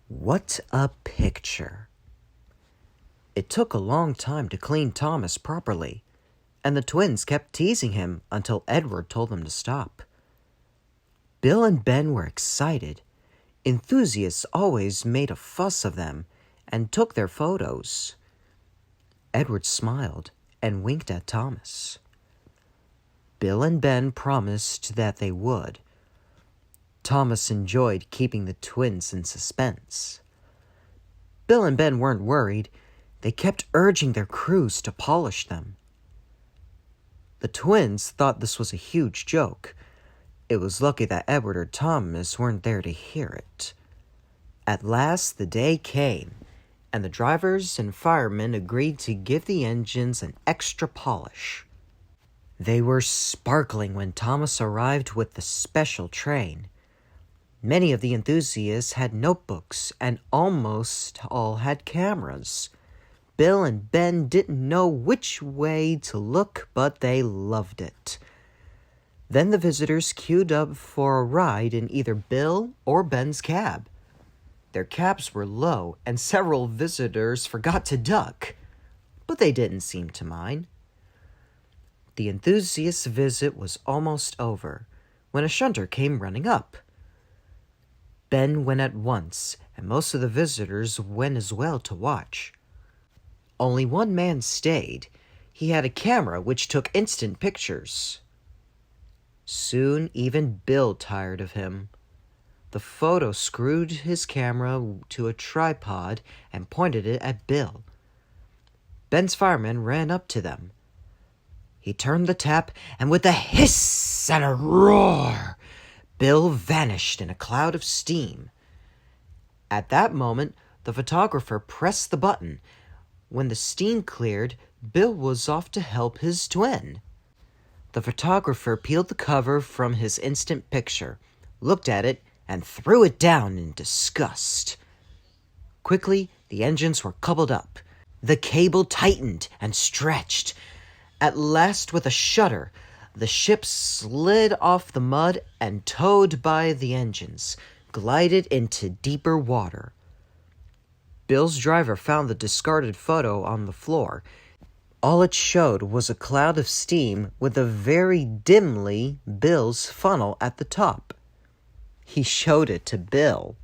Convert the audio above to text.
What a picture! It took a long time to clean Thomas properly, and the twins kept teasing him until Edward told them to stop. Bill and Ben were excited. Enthusiasts always made a fuss of them and took their photos. Edward smiled and winked at Thomas. Bill and Ben promised that they would. Thomas enjoyed keeping the twins in suspense. Bill and Ben weren't worried. They kept urging their crews to polish them. The twins thought this was a huge joke. It was lucky that Edward or Thomas weren't there to hear it. At last the day came, and the drivers and firemen agreed to give the engines an extra polish. They were sparkling when Thomas arrived with the special train. Many of the enthusiasts had notebooks, and almost all had cameras. Bill and Ben didn't know which way to look, but they loved it. Then the visitors queued up for a ride in either Bill or Ben's cab. Their cabs were low, and several visitors forgot to duck, but they didn't seem to mind. The enthusiast's visit was almost over when a shunter came running up. Ben went at once, and most of the visitors went as well to watch. Only one man stayed. He had a camera which took instant pictures. Soon even Bill tired of him. The photo screwed his camera to a tripod and pointed it at Bill. Ben's fireman ran up to them. He turned the tap, and with a hiss and a roar, Bill vanished in a cloud of steam. At that moment, the photographer pressed the button. When the steam cleared, Bill was off to help his twin. The photographer peeled the cover from his instant picture, looked at it, and threw it down in disgust. Quickly, the engines were coupled up. The cable tightened and stretched. At last, with a shudder, the ship slid off the mud and, towed by the engines, glided into deeper water. Bill's driver found the discarded photo on the floor. All it showed was a cloud of steam with a very dimly Bill's funnel at the top. He showed it to Bill.